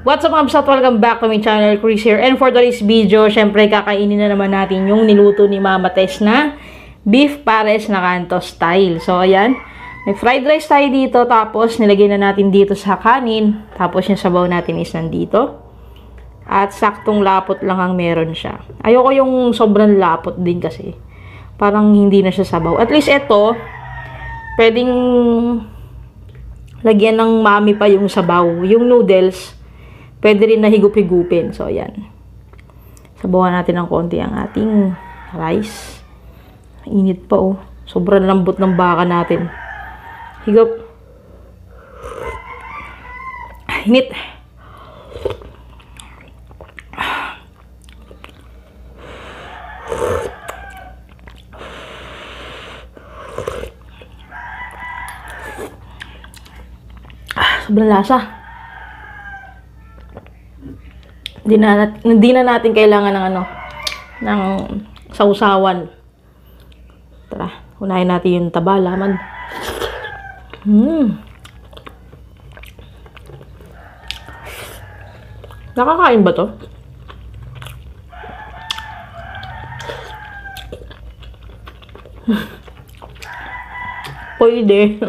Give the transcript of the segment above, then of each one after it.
What's up mga bisat? Welcome back to my channel, Chris here. And for today's video, syempre kakainin na naman natin yung niluto ni Mama Tess na beef pares na kanto style. So ayan, may fried rice tayo dito, tapos nilagay na natin dito sa kanin, tapos yung sabaw natin is nandito. At saktong lapot lang ang meron siya. Ayoko yung sobrang lapot din kasi parang hindi na siya sabaw. At least ito, pwedeng lagyan ng mami pa yung sabaw. Yung noodles, pwede rin na higup-higupin. So, ayan. Sabawan natin ng konti ang ating rice. Init pa, oh. Sobrang lambot ng baka natin. Higup. Init. Sobrang lasa. Hindi na natin kailangan ng ng sausawan. Tara, unahin natin yung taba, laman. Nakakain ba to? Pwede.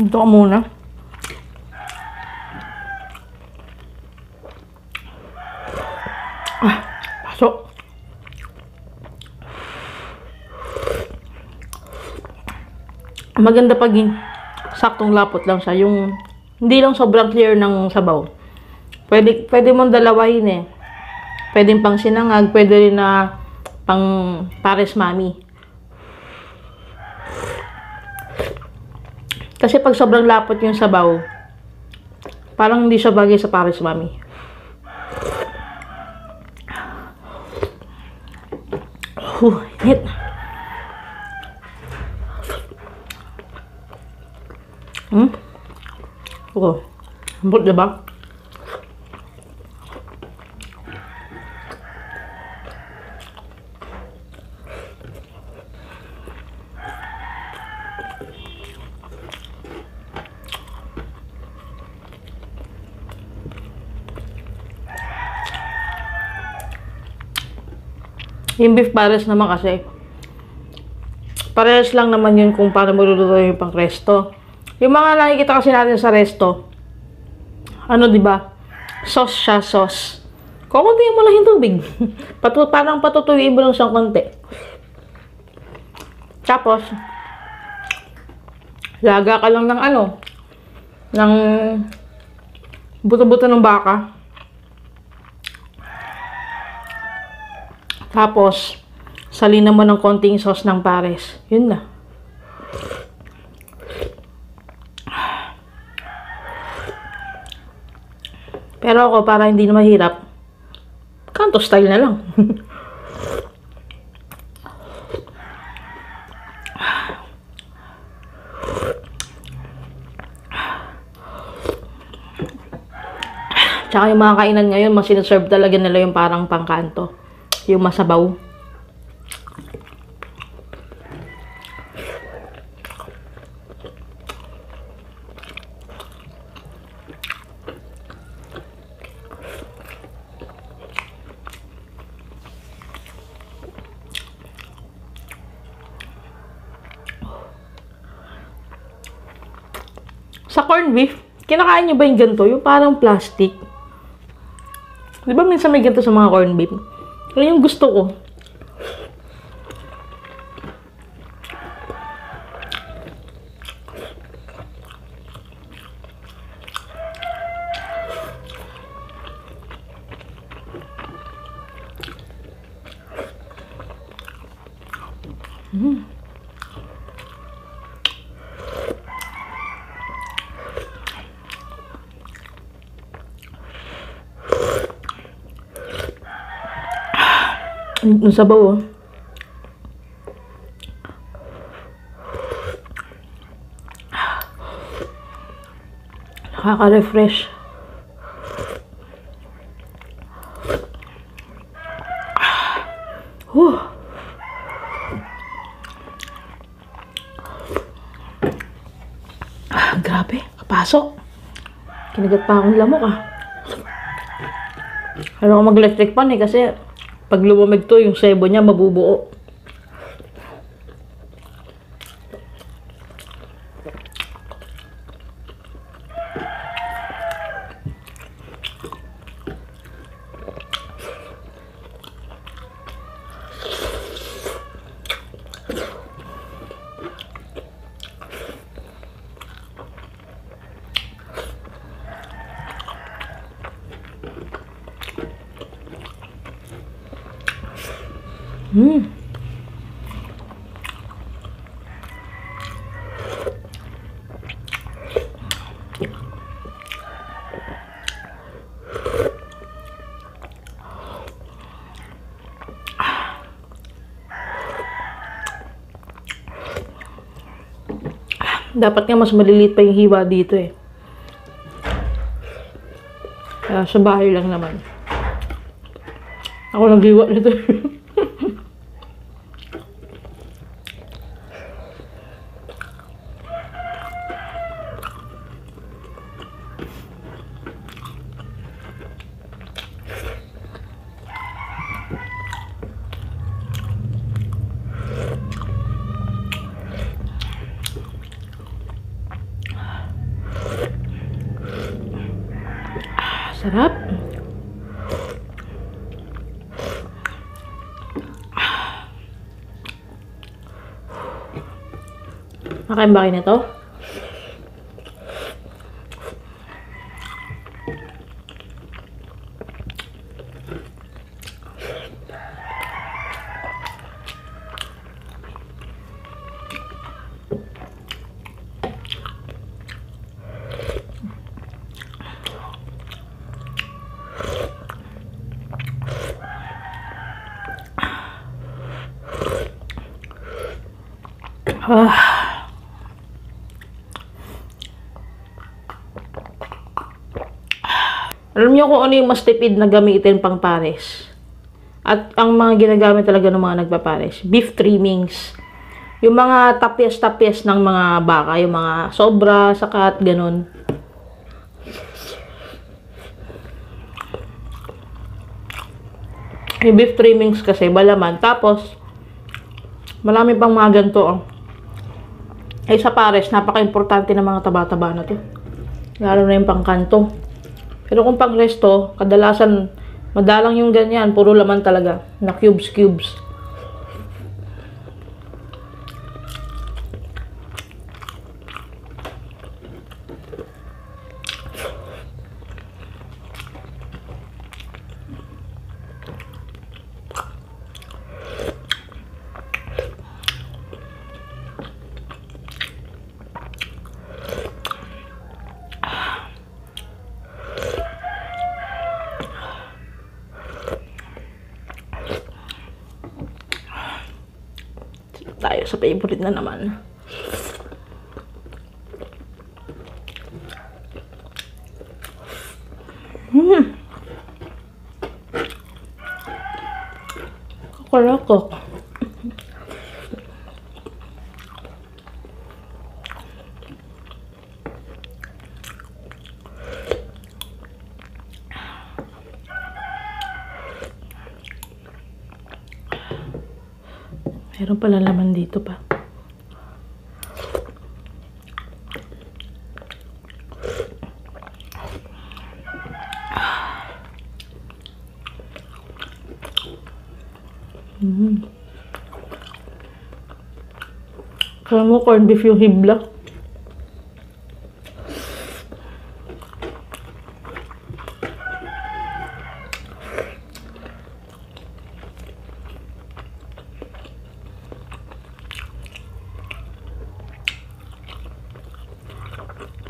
Ito ka muna. Pasok. Maganda pag saktong lapot lang siya. Yung hindi lang sobrang clear ng sabaw. Pwede mong dalawahin eh. Pwede pang sinangag, pwede rin na pang pares mami. Kasi pag sobrang lapot yung sabaw, parang hindi siya bagay sa pares mami. Hit. Oh, lambot diba? Yung beef pares naman kasi, parehas lang naman yun kung paano maluluto yung pang resto. Yung mga nakikita kasi natin sa resto, diba? Sauce siya, sauce. Kukuntiin mo lang yung tubig. Parang patutuyin mo lang siyang konti. Tapos, laga ka lang ng ng buto-buto ng baka. Tapos, salina mo ng konting sauce ng pares. Yun na. Pero ako, para hindi na mahirap, kanto style na lang. Tsaka yung mga kainan ngayon, mas sinaserve talaga nila yung parang pangkanto. Yung masabaw. Sa corned beef, kinakain nyo ba yung ganito? Yung parang plastic. Di ba minsan may ganito sa mga corned beef? Yan yung gusto ko. Ang sabaw, oh. Nakaka-refresh. Grabe, kapasok. Kinagat pa akong lamok Ano ko mag-electric pan kasi pag lumamig to, yung sebo niya mabubuo. Dapat nga mas maliliit pa yung hiwa dito eh. Sa bahay lang naman. Ako naghiwa nito. Sarap. Nakain ba kayo nito? Alam niyo kung ano yung mas tipid na gamitin pang pares? At ang mga ginagamit talaga ng mga nagpapares, beef trimmings. Yung mga tapyas-tapyas ng mga baka, yung mga sobra, sakat, ganun. Yung beef trimmings kasi, balaman. Tapos, marami pang mga ganito. Ay sa pares, napaka-importante ng mga taba-taba na to. Lalo na yung pangkanto. Pero kung pang resto, kadalasan, madalang yung ganyan. Puro laman talaga. Na cubes. Tayo sa favorite na naman. Kakalakok. Meron pala laman dito pa. Kaya mo corned beef yung hibla.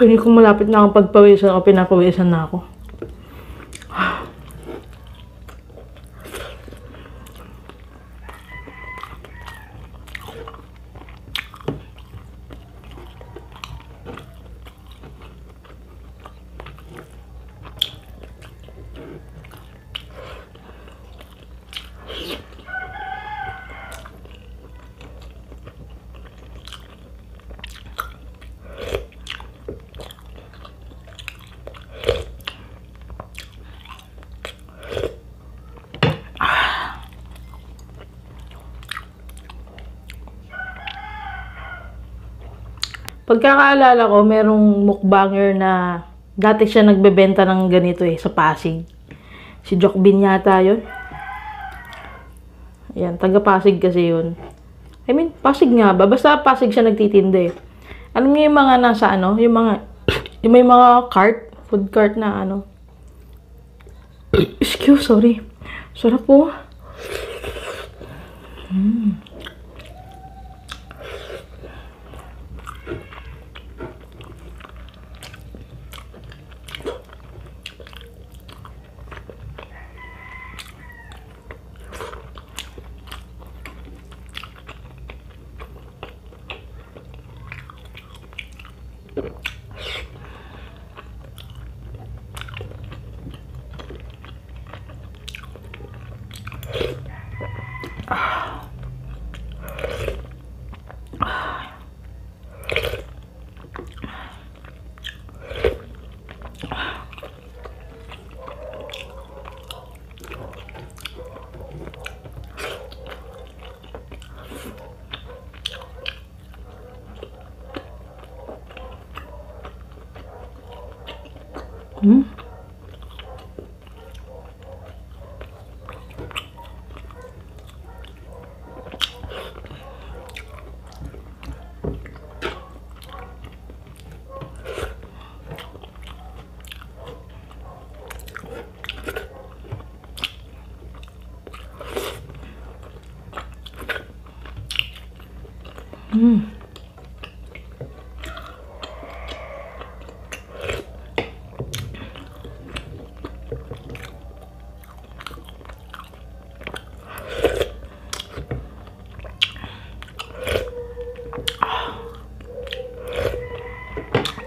Pwede kong malapit na akong pagpawisan o pinapawisan na ako. Pagkakaalala ko, merong mukbanger na dati siya nagbebenta ng ganito sa Pasig. Si Jokbin yata yun. Ayan, taga Pasig kasi yun. I mean, Pasig nga ba? Basta Pasig siya nagtitinda Alam niyo yung mga nasa yung may mga cart, food cart na Excuse, sorry. Sarap po.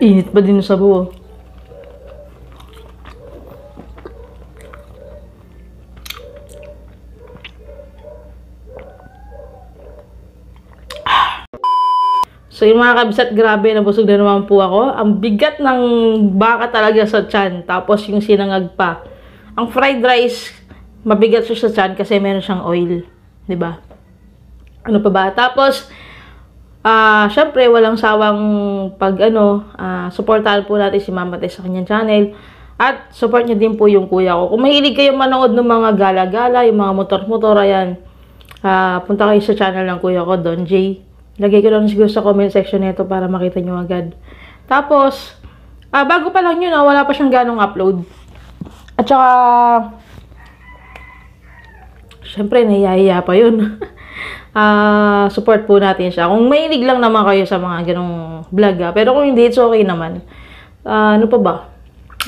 Init pa din sa buo. So yung mga kabisat, grabe, nabusog na naman po ako. Ang bigat ng baka talaga sa tiyan. Tapos yung sinangag pa. Ang fried rice, mabigat siya sa tiyan kasi meron siyang oil. 'Di ba? Ano pa ba? Tapos, syempre, walang sawang supportahan po natin si Mama Tess sa kanyang channel. At support niya din po yung kuya ko. Kung mahilig kayo manood ng mga gala-gala, yung mga motor-motor, ayan, punta kayo sa channel ng kuya ko, Don J. Lagay ko lang siguro sa comment section nito para makita nyo agad. Tapos, bago pa lang yun, wala pa siyang ganong upload. At saka, syempre, nahihiya pa yun. Support po natin siya. Kung mahilig lang naman kayo sa mga ganong vlog, pero kung hindi, it's okay naman. Ano pa ba?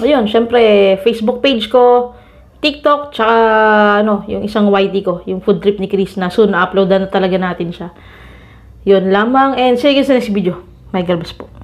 Ayun, syempre, Facebook page ko, TikTok, tsaka, yung isang YT ko, yung food trip ni Chris na soon, na-uploadan na talaga natin siya. Yun lamang, and see you guys sa next video. My God bless po.